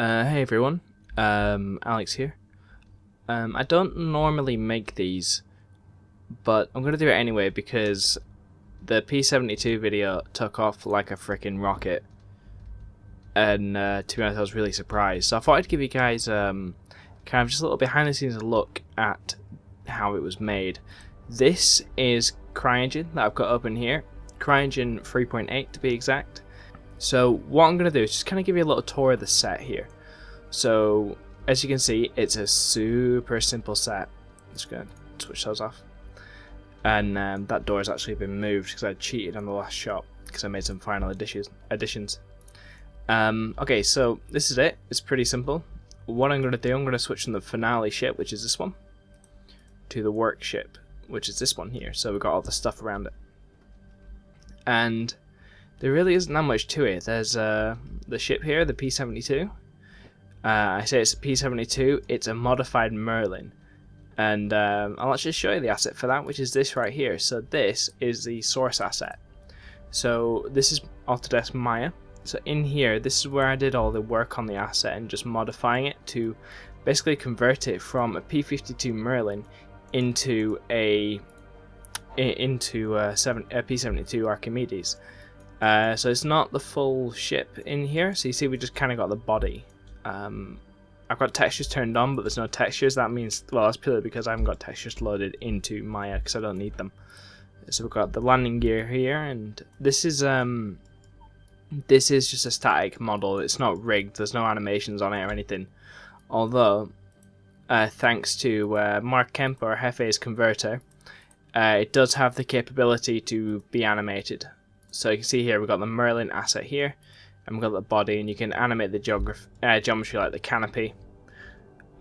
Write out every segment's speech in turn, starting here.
Hey everyone, Alex here. I don't normally make these, but I'm going to do it anyway because the P72 video took off like a freaking rocket, and to be honest I was really surprised. So I thought I'd give you guys kind of just a little behind the scenes look at how it was made. This is CryEngine that I've got open here, CryEngine 3.8 to be exact. So what I'm going to do is just kind of give you a little tour of the set here. So as you can see, it's a super simple set. Just going to switch those off. And that door has actually been moved because I cheated on the last shot because I made some final additions. Okay, so this is it. It's pretty simple. What I'm going to do, I'm going to switch from the finale ship, which is this one, to the work ship, which is this one here. So we've got all the stuff around it. And there really isn't that much to it. There's the ship here, the P72. I say it's a P72. It's a modified Merlin. And I'll actually show you the asset for that, which is this right here. So this is the source asset. So this is Autodesk Meyer. So in here, this is where I did all the work on the asset and just modifying it to basically convert it from a P52 Merlin into a P72 Archimedes. So it's not the full ship in here. So you see we just kind of got the body. I've got textures turned on, but there's no textures. That means, well, that's purely because I haven't got textures loaded into Meyer because I don't need them. So we've got the landing gear here, and this is just a static model. It's not rigged. There's no animations on it or anything. Although, thanks to Mark Kemp or Hefe's converter, it does have the capability to be animated. So you can see here we've got the Merlin asset here, and we've got the body, and you can animate the geometry like the canopy,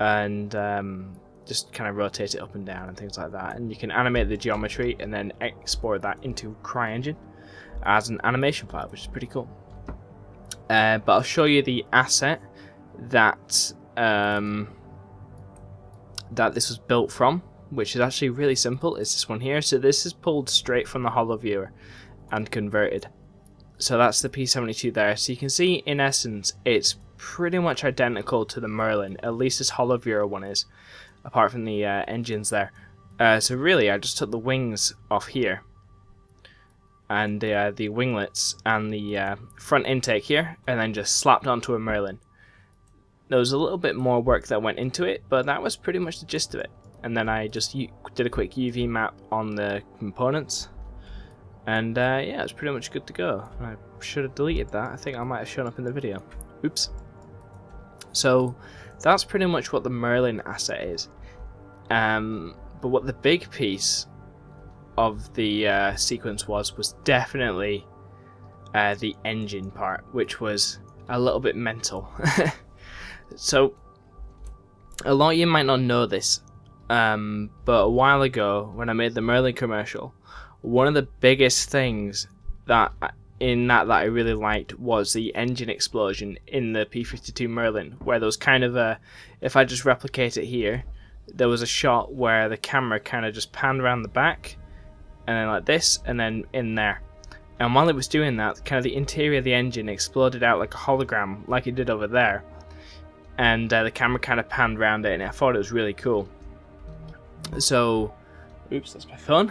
and just kind of rotate it up and down and things like that. And you can animate the geometry and then export that into CryEngine as an animation file, which is pretty cool. But I'll show you the asset that that this was built from, which is actually really simple. It's this one here. So this is pulled straight from the Holo Viewer and converted. So that's the P72 there. So you can see, in essence, it's pretty much identical to the Merlin. At least this Holo Viewer one is, apart from the engines there. So really, I just took the wings off here, and the winglets and the front intake here, and then just slapped onto a Merlin. There was a little bit more work that went into it, but that was pretty much the gist of it. And then I just did a quick UV map on the components. And yeah, it's pretty much good to go. I should have deleted that. I think I might have shown up in the video. Oops. So that's pretty much what the Merlin asset is. But what the big piece of the sequence was definitely the engine part, which was a little bit mental. So a lot of you might not know this, but a while ago when I made the Merlin commercial, one of the biggest things that I really liked was the engine explosion in the P52 Merlin, where there was kind of a, if I just replicate it here, there was a shot where the camera kind of just panned around the back, and then like this, and then in there. And while it was doing that, kind of the interior of the engine exploded out like a hologram, like it did over there. And the camera kind of panned around it, and I thought it was really cool. So, oops, that's my phone.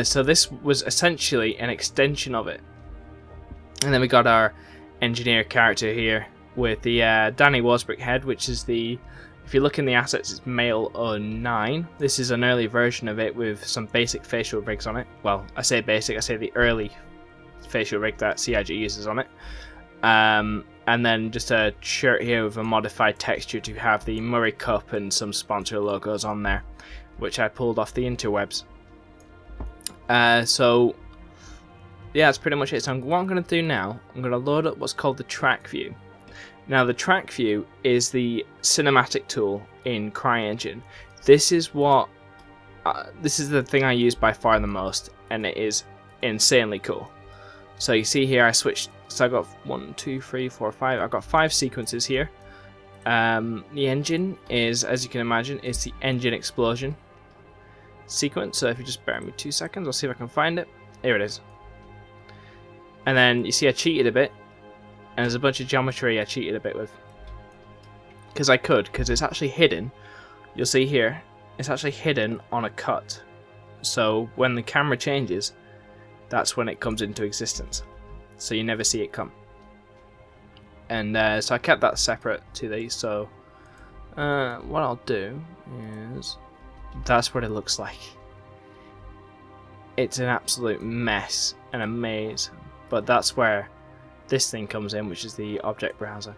So this was essentially an extension of it. And then we got our engineer character here with the Danny Wasbrook head, which is the, if you look in the assets, it's male 09. This is an early version of it with some basic facial rigs on it. Well, I say basic, I say the early facial rig that CIG uses on it. And then just a shirt here with a modified texture to have the Murray Cup and some sponsor logos on there, which I pulled off the interwebs. So yeah, that's pretty much it. So what I'm going to do now, I'm going to load up what's called the track view. Now the track view is the cinematic tool in CryEngine. This is what this is the thing I use by far the most, and it is insanely cool. So you see here I switched, so I got 1, 2, 3, 4, 5. I've got 5 sequences here. The engine is, as you can imagine, is the engine explosion sequence. So if you just bear with me 2 seconds, I'll see if I can find it. Here it is. And then you see I cheated a bit, And there's a bunch of geometry I cheated a bit with. Because it's actually hidden. You'll see here, it's actually hidden on a cut. So when the camera changes, that's when it comes into existence. So you never see it come. And so I kept that separate to these. So what I'll do is, that's what it looks like. It's an absolute mess and a maze. But that's where this thing comes in, which is the object browser.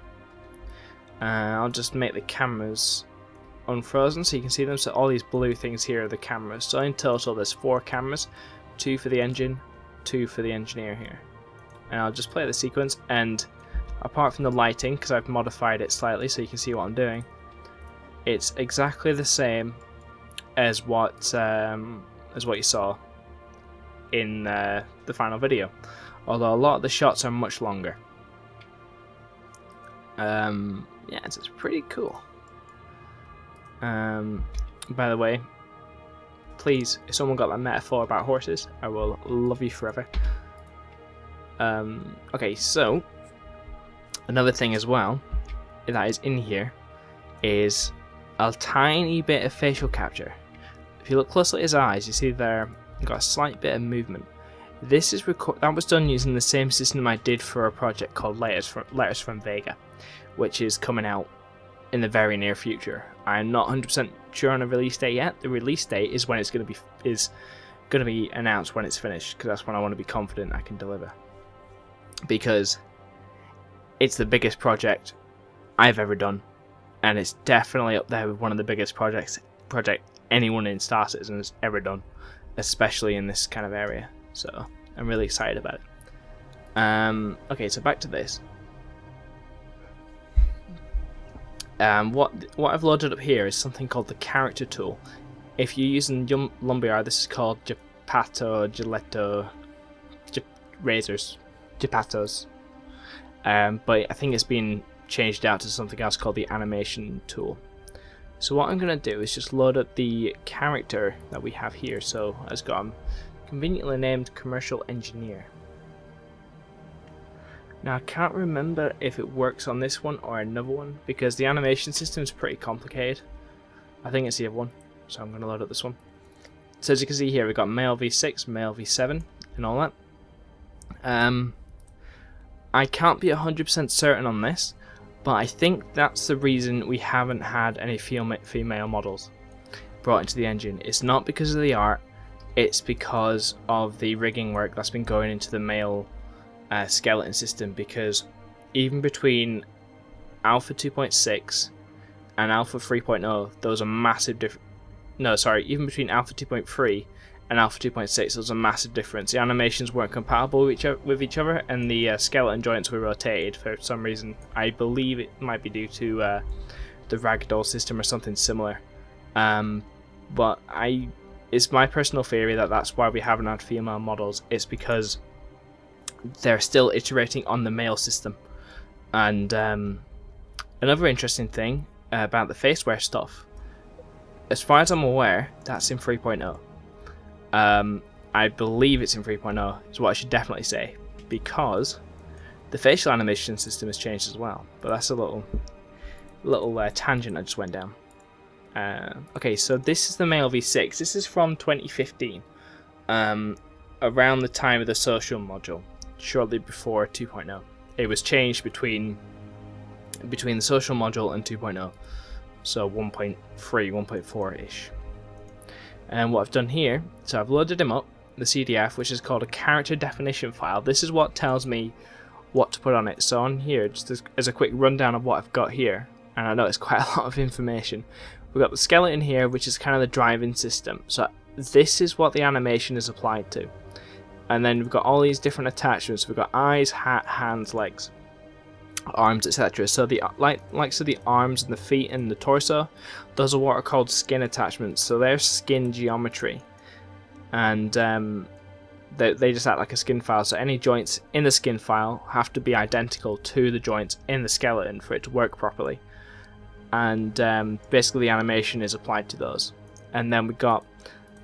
I'll just make the cameras unfrozen so you can see them. So all these blue things here are the cameras. So in total there's 4 cameras, 2 for the engine, 2 for the engineer here. And I'll just play the sequence, and apart from the lighting, because I've modified it slightly so you can see what I'm doing, it's exactly the same as what you saw in the final video, although a lot of the shots are much longer. Yeah, it's pretty cool. By the way, please, if someone got that metaphor about horses, I will love you forever. Okay, so another thing as well that is in here is a tiny bit of facial capture. If you look closely at his eyes, you see there got a slight bit of movement. This is that was done using the same system I did for a project called Letters from Vega, which is coming out in the very near future. I'm not 100% sure on a release date yet. The release date is when it's going to be announced when it's finished, because that's when I want to be confident I can deliver. Because it's the biggest project I've ever done, and it's definitely up there with one of the biggest project anyone in Star Citizen has ever done, especially in this kind of area. So I'm really excited about it. Okay, so back to this. What I've loaded up here is something called the character tool. If you're using Lumberyard, this is called Giletto, Razors, Gepatos. But I think it's been changed out to something else called the animation tool. So what I'm going to do is just load up the character that we have here. So it's got a conveniently named Commercial Engineer. Now I can't remember if it works on this one or another one, because the animation system is pretty complicated. I think it's the other one, so I'm going to load up this one. So as you can see here, we've got male v6, male v7, and all that. I can't be 100% certain on this, but I think that's the reason we haven't had any female models brought into the engine. It's not because of the art, it's because of the rigging work that's been going into the male skeleton system, because even between Alpha 2.6 and Alpha 3.0, those are massive difference. No, sorry, even between Alpha 2.3 and Alpha 2.6, there's a massive difference. The animations weren't compatible with each other, and the skeleton joints were rotated for some reason. I believe it might be due to the Ragdoll system or something similar. But it's my personal theory that that's why we haven't had female models. It's because they're still iterating on the male system. And another interesting thing about the faceware stuff, as far as I'm aware, that's in 3.0. I believe it's in 3.0 is what I should definitely say, because the facial animation system has changed as well. But that's a little tangent I just went down. Okay, so this is the male V6. This is from 2015, around the time of the social module, shortly before 2.0. It was changed between the social module and 2.0, so 1.3, 1.4-ish. And what I've done here, so I've loaded him up, the CDF, which is called a character definition file. This is what tells me what to put on it. So on here, just as a quick rundown of what I've got here, and I know it's quite a lot of information. We've got the skeleton here, which is kind of the driving system. So this is what the animation is applied to. And then we've got all these different attachments. We've got eyes, hat, hands, legs, arms, etc. So the likes of the arms and the feet and the torso, those are what are called skin attachments. So they're skin geometry, and they just act like a skin file. So any joints in the skin file have to be identical to the joints in the skeleton for it to work properly. And basically the animation is applied to those. And then we've got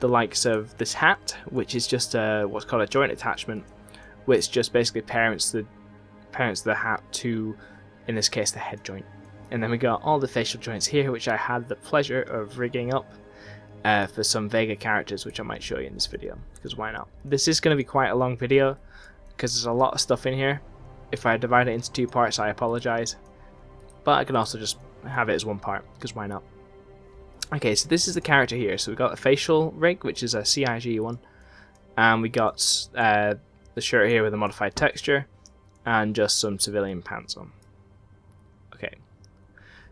the likes of this hat, which is just what's called a joint attachment, which just basically parents parents the hat to, in this case, the head joint. And then we got all the facial joints here, which I had the pleasure of rigging up for some Vega characters, which I might show you in this video, because why not? This is going to be quite a long video, because there's a lot of stuff in here. If I divide it into 2 parts, I apologise. But I can also just have it as 1 part, because why not? Okay, so this is the character here. So we've got the facial rig, which is a CIG one. And we got the shirt here with a modified texture. And just some civilian pants on. Okay.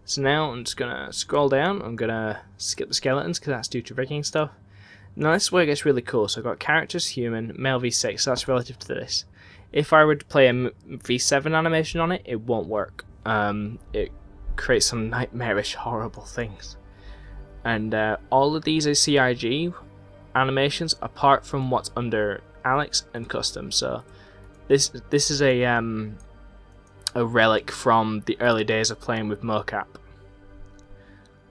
So now I'm just going to scroll down. I'm going to skip the skeletons, because that's due to rigging stuff. Now this is where it gets really cool. So I've got characters human, male V6, so that's relative to this. If I were to play a V7 animation on it, it won't work. It creates some nightmarish, horrible things. And all of these are CIG animations, apart from what's under Alex and custom. So this is a relic from the early days of playing with mocap.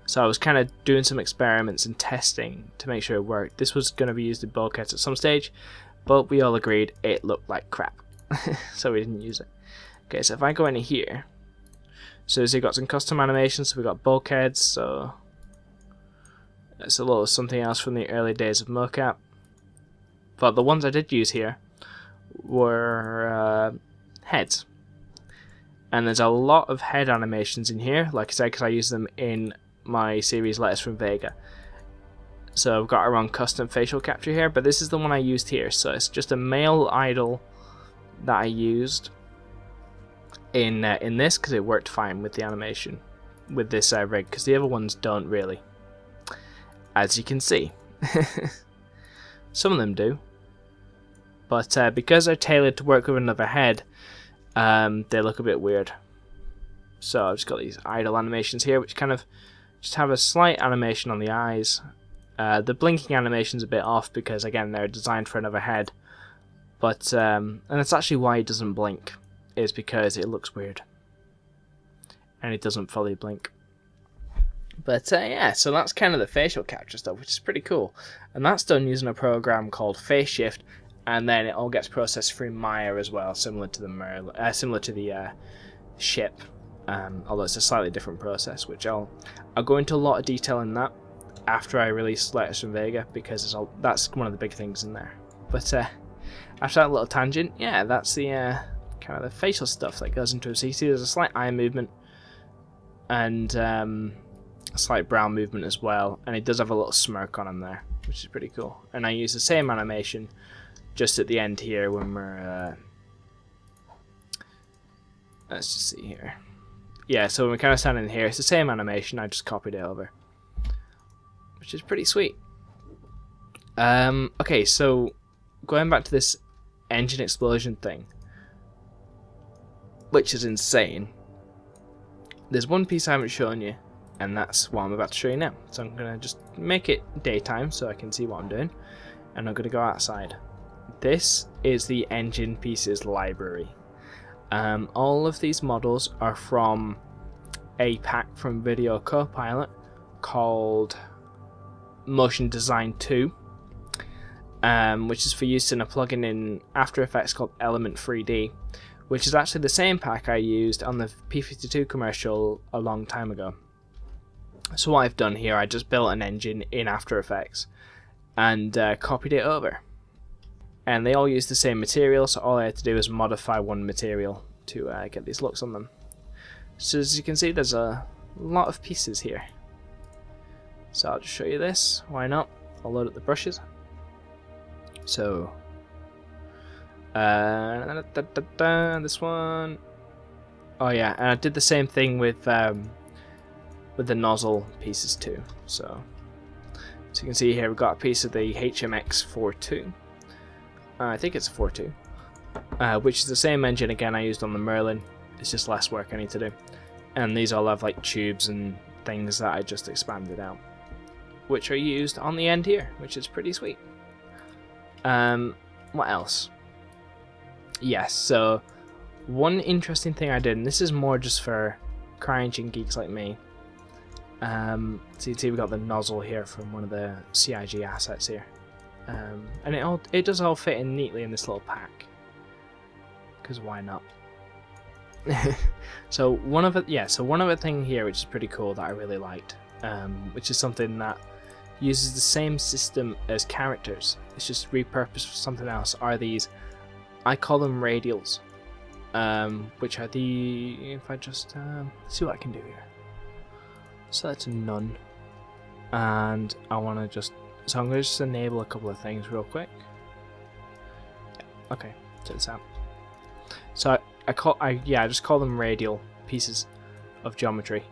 So I was kind of doing some experiments and testing to make sure it worked. This was going to be used in bulkheads at some stage, but we all agreed it looked like crap. So we didn't use it. Okay, so if I go into here, so as you got some custom animations, so we got bulkheads, so that's a little something else from the early days of mocap. But the ones I did use here were heads. And there's a lot of head animations in here, like I said, because I use them in my series Letters from Vega. So I've got our own custom facial capture here, but this is the one I used here. So it's just a male idol that I used in this, because it worked fine with the animation with this rig, because the other ones don't really, as you can see. Some of them do, but because they're tailored to work with another head, they look a bit weird. So I've just got these idle animations here, which kind of just have a slight animation on the eyes. The blinking animation's a bit off, because again they're designed for another head. But and that's actually why it doesn't blink, is because it looks weird and it doesn't fully blink. But yeah, so that's kind of the facial capture stuff, which is pretty cool. And that's done using a program called Face Shift, and then it all gets processed through Meyer as well, similar to the ship. Although it's a slightly different process, which I'll go into a lot of detail in that after I release Letters from Vega, because that's one of the big things in there. But after that little tangent, yeah, that's the kind of the facial stuff that goes into it. So you see there's a slight eye movement and a slight brow movement as well, and it does have a little smirk on him there, which is pretty cool. And I use the same animation just at the end here when we're let's just see here. Yeah, so when we're kind of standing here, it's the same animation, I just copied it over, which is pretty sweet. Okay, so going back to this engine explosion thing, which is insane. There's one piece I haven't shown you, and that's what I'm about to show you now. So I'm going to just make it daytime so I can see what I'm doing, and I'm going to go outside. This is the engine pieces library. All of these models are from a pack from Video Copilot called Motion Design 2, which is for use in a plugin in After Effects called Element 3D, which is actually the same pack I used on the P72 commercial a long time ago. So what I've done here, I just built an engine in After Effects and copied it over. And they all use the same material, so all I had to do is modify one material to get these looks on them. So as you can see, there's a lot of pieces here. So I'll just show you this, why not? I'll load up the brushes. So this one, oh yeah, and I did the same thing with the nozzle pieces too. So you can see here we've got a piece of the HMX42. I think it's a 4.2, which is the same engine again I used on the Merlin. It's just less work I need to do. And these all have like tubes and things that I just expanded out, which are used on the end here, which is pretty sweet. What else? Yes, so one interesting thing I did, and this is more just for CryEngine geeks like me. So you can see we got the nozzle here from one of the CIG assets here. And it does all fit in neatly in this little pack, because why not? So one other thing here which is pretty cool that I really liked, which is something that uses the same system as characters, it's just repurposed for something else, are these, I call them radials, which are the, if I just see what I can do here. So that's none, and I want to just, so I'm going to just enable a couple of things real quick. Okay, check this out. So I just call them radial pieces of geometry,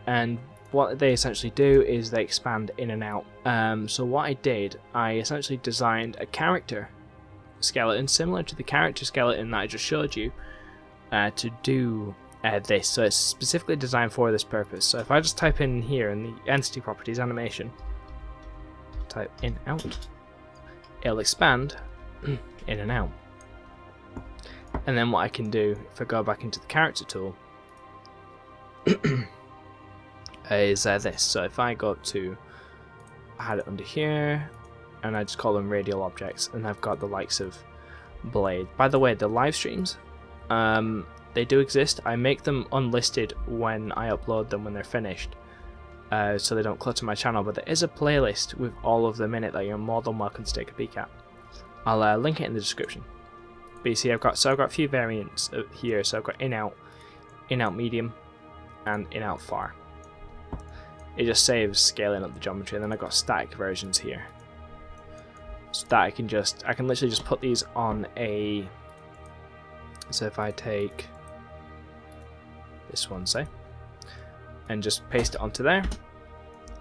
and what they essentially do is they expand in and out. So what I did, I essentially designed a character skeleton similar to the character skeleton that I just showed you, to do this. So it's specifically designed for this purpose. So if I just type in here in the entity properties animation, type in out, it'll expand in and out. And then what I can do, if I go back into the character tool, is this. So if I go up to, I had it under here, and I just call them radial objects, and I've got the likes of Blade. By the way, the live streams, they do exist. I make them unlisted when I upload them when they're finished, so they don't clutter my channel, but there is a playlist with all of them in it that you're more than welcome to take a peek at. I'll link it in the description. But you see, I've got a few variants here. So I've got in out medium, and in out far. It just saves scaling up the geometry, and then I've got static versions here. So that I can literally just put these on a. So if I take this one, say, and just paste it onto there,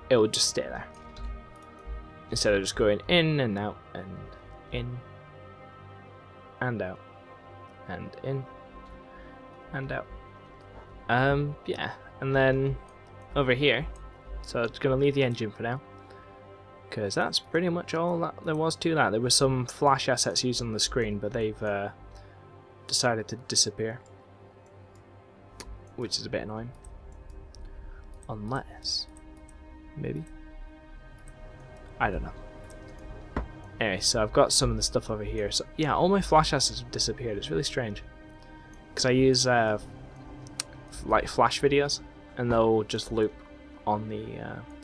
it will just stay there instead of just going in and out and in and out and in and out. Yeah, and then over here, so it's going to leave the engine for now, because that's pretty much all that there was to that. There were some flash assets used on the screen, but they've decided to disappear, which is a bit annoying. Unless, maybe, I don't know. Anyway, so I've got some of the stuff over here. So yeah, all my flash assets have disappeared. It's really strange, because I use like flash videos, and they'll just loop on the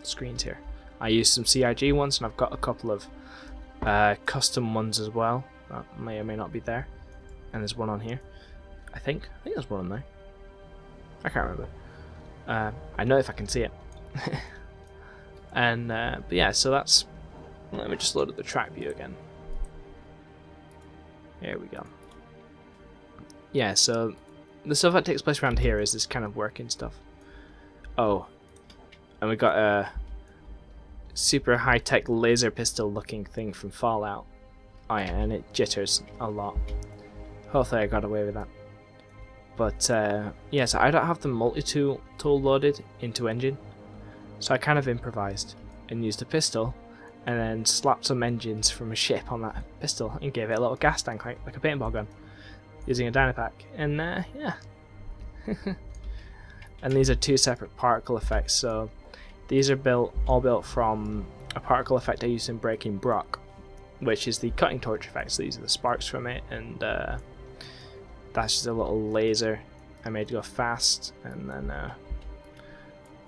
screens here. I use some CIG ones, and I've got a couple of custom ones as well that may or may not be there. And there's one on here. I think there's one on there. I can't remember. I know if I can see it. And but yeah, so that's. Let me just load up the track view again. Here we go. Yeah, so the stuff that takes place around here is this kind of working stuff. Oh, and we got a super high-tech laser pistol looking thing from Fallout. Oh yeah, and it jitters a lot. Hopefully I got away with that. But yeah, so I don't have the multi-tool loaded into engine, so I kind of improvised and used a pistol, and then slapped some engines from a ship on that pistol and gave it a little gas tank like a paintball gun, using a Dynapack. And yeah. And these are two separate particle effects. So these are all built from a particle effect I used in Breaking Brock, which is the cutting torch effect. So these are the sparks from it, and that's just a little laser I made to go fast, and then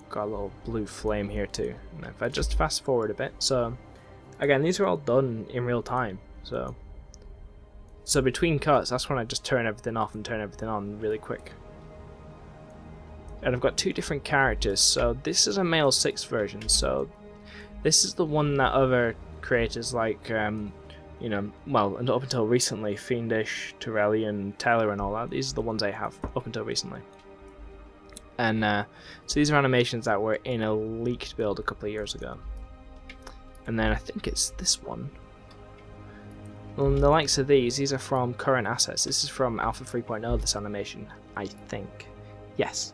got a little blue flame here too. And if I just fast forward a bit, so again, these are all done in real time. So between cuts, that's when I just turn everything off and turn everything on really quick. And I've got two different characters. So this is a male 6 version. So this is the one that other creators like, you know, well, and up until recently, Fiendish, Torellian, Taylor, and all that. These are the ones I have up until recently. And so these are animations that were in a leaked build a couple of years ago. And then I think it's this one. Well, the likes of these are from current assets. This is from Alpha 3.0, this animation, I think. Yes.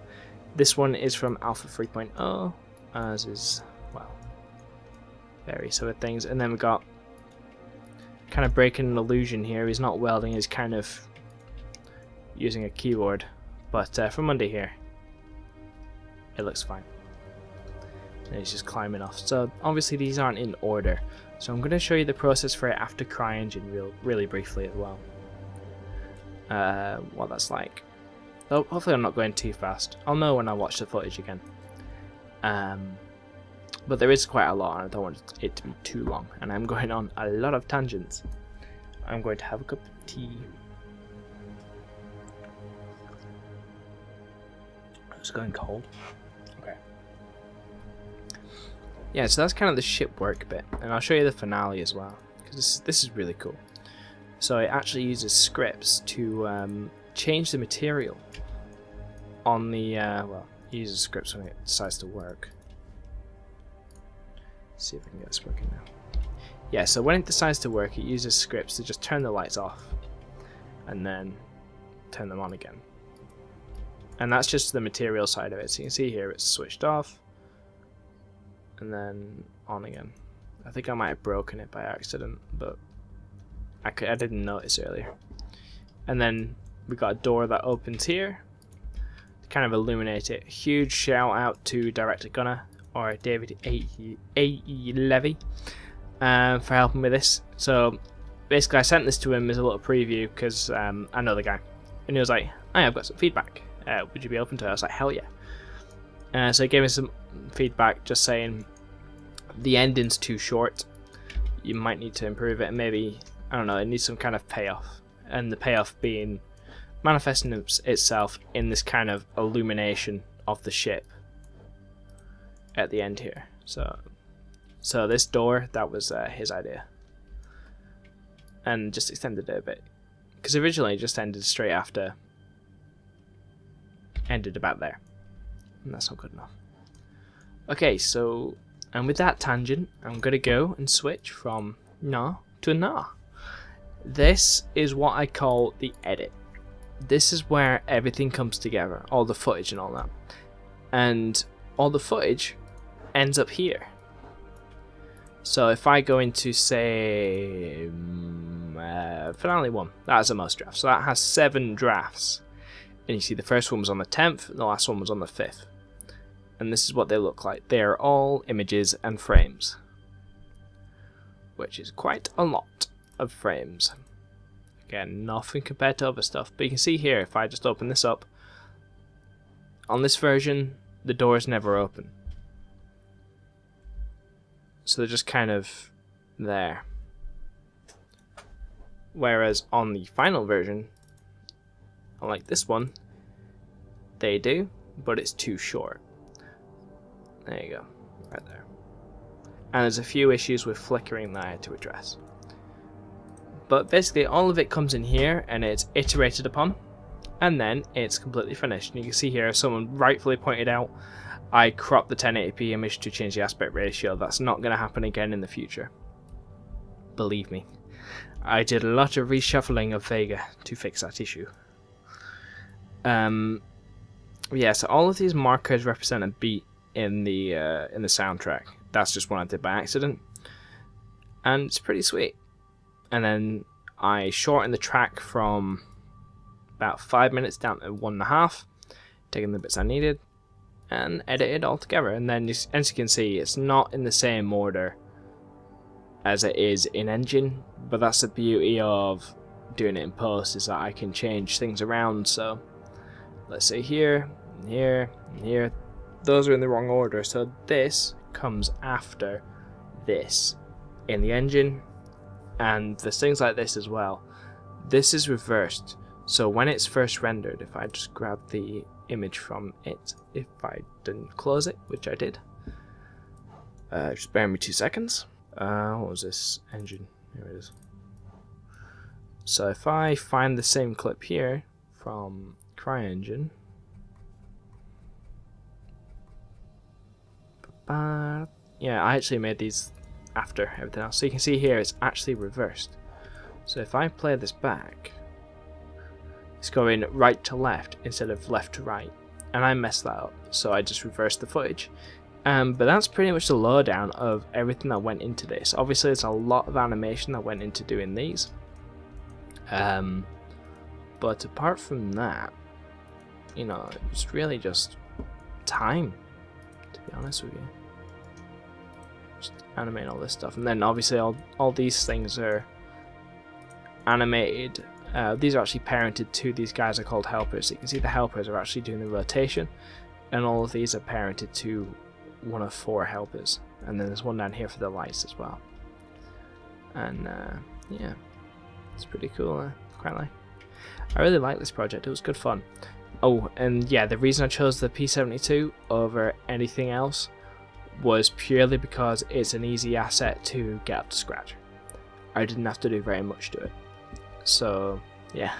This one is from Alpha 3.0, as is, well, various other things. And then we got kind of breaking an illusion here. He's not welding, he's kind of using a keyboard. But from under here, it looks fine. And he's just climbing off. So obviously these aren't in order. So I'm going to show you the process for it after CryEngine really briefly as well. What that's like. Oh, hopefully I'm not going too fast. I'll know when I watch the footage again. But there is quite a lot, and I don't want it to be too long. And I'm going on a lot of tangents. I'm going to have a cup of tea. It's going cold. Okay. Yeah, so that's kind of the ship work bit, and I'll show you the finale as well, because this is really cool. So it actually uses scripts to change the material on the well, it uses scripts when it decides to work. Let's see if I can get this working now. Yeah, so when it decides to work, it uses scripts to just turn the lights off and then turn them on again. And that's just the material side of it. So you can see here it's switched off and then on again. I think I might have broken it by accident, but I didn't notice earlier. And then we got a door that opens here to kind of illuminate it. Huge shout out to Director Gunner, or David A.E. Levy, for helping with this. So basically I sent this to him as a little preview because I know the guy, and he was like, hey, I've got some feedback, would you be open to it? I was like, hell yeah. So he gave me some feedback just saying the ending's too short, you might need to improve it, and maybe, I don't know, it needs some kind of payoff, and the payoff being manifesting itself in this kind of illumination of the ship at the end here. So this door, that was his idea, and just extended it a bit, because originally it just ended straight after, ended about there, and that's not good enough. Okay, so, and with that tangent, I'm gonna go and switch from nah to nah. This is what I call the edit. This is where everything comes together, all the footage and all that, and all the footage ends up here. So if I go into, say, Finale 1, that has the most drafts, so that has 7 drafts, and you see the first one was on the 10th, and the last one was on the 5th, and this is what they look like. They are all images and frames, which is quite a lot of frames. Again, nothing compared to other stuff, but you can see here, if I just open this up, on this version, the doors never open. So they're just kind of there. Whereas on the final version, unlike this one, they do, but it's too short. There you go, right there. And there's a few issues with flickering that I had to address. But basically all of it comes in here and it's iterated upon, and then it's completely finished. And you can see here, someone rightfully pointed out, I cropped the 1080p image to change the aspect ratio. That's not going to happen again in the future. Believe me. I did a lot of reshuffling of Vega to fix that issue. Yeah, so all of these markers represent a beat in the soundtrack. That's just one I did by accident, and it's pretty sweet. And then I shortened the track from about 5 minutes down to 1.5, taking the bits I needed, and edited all together. And then, as you can see, it's not in the same order as it is in Engine, but that's the beauty of doing it in post, is that I can change things around. So let's say here, and here, and here, those are in the wrong order, so this comes after this in the Engine, and there's things like this as well. This is reversed, so when it's first rendered, if I just grab the image from it, if I didn't close it, which I did, just bear me 2 seconds. What was this? Engine, here it is. So if I find the same clip here from CryEngine, yeah, I actually made these after everything else, so you can see here it's actually reversed. So if I play this back, it's going right to left instead of left to right, and I messed that up, so I just reversed the footage. But that's pretty much the lowdown of everything that went into this. Obviously there's a lot of animation that went into doing these, but apart from that, you know, it's really just time, to be honest with you. Just animate all this stuff, and then obviously all these things are animated These are actually parented to these guys are called helpers. So you can see the helpers are actually doing the rotation, and all of these are parented to one of 4 helpers. And then there's one down here for the lights as well. And yeah, it's pretty cool. I really like this project. It was good fun. Oh, and yeah, the reason I chose the P72 over anything else was purely because it's an easy asset to get up to scratch. I didn't have to do very much to it. So yeah,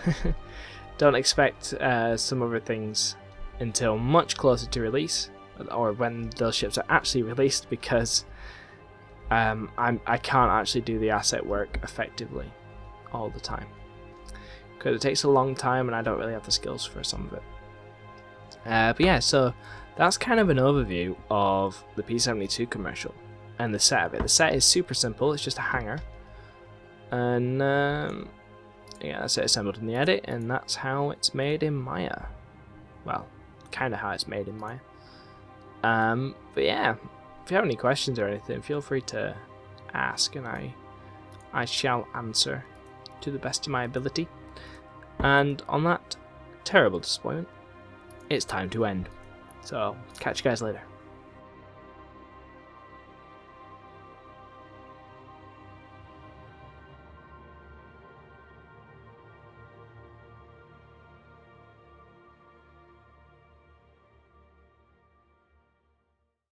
don't expect some other things until much closer to release, or when those ships are actually released, because I can't actually do the asset work effectively all the time, because it takes a long time and I don't really have the skills for some of it. But yeah, so that's kind of an overview of the P72 commercial and the set of it. The set is super simple, it's just a hangar, and yeah, that's it assembled in the edit, and that's how it's made in Meyer. Well, kind of how it's made in Meyer. But yeah, if you have any questions or anything, feel free to ask, and I shall answer to the best of my ability. And on that terrible disappointment, it's time to end. So, catch you guys later.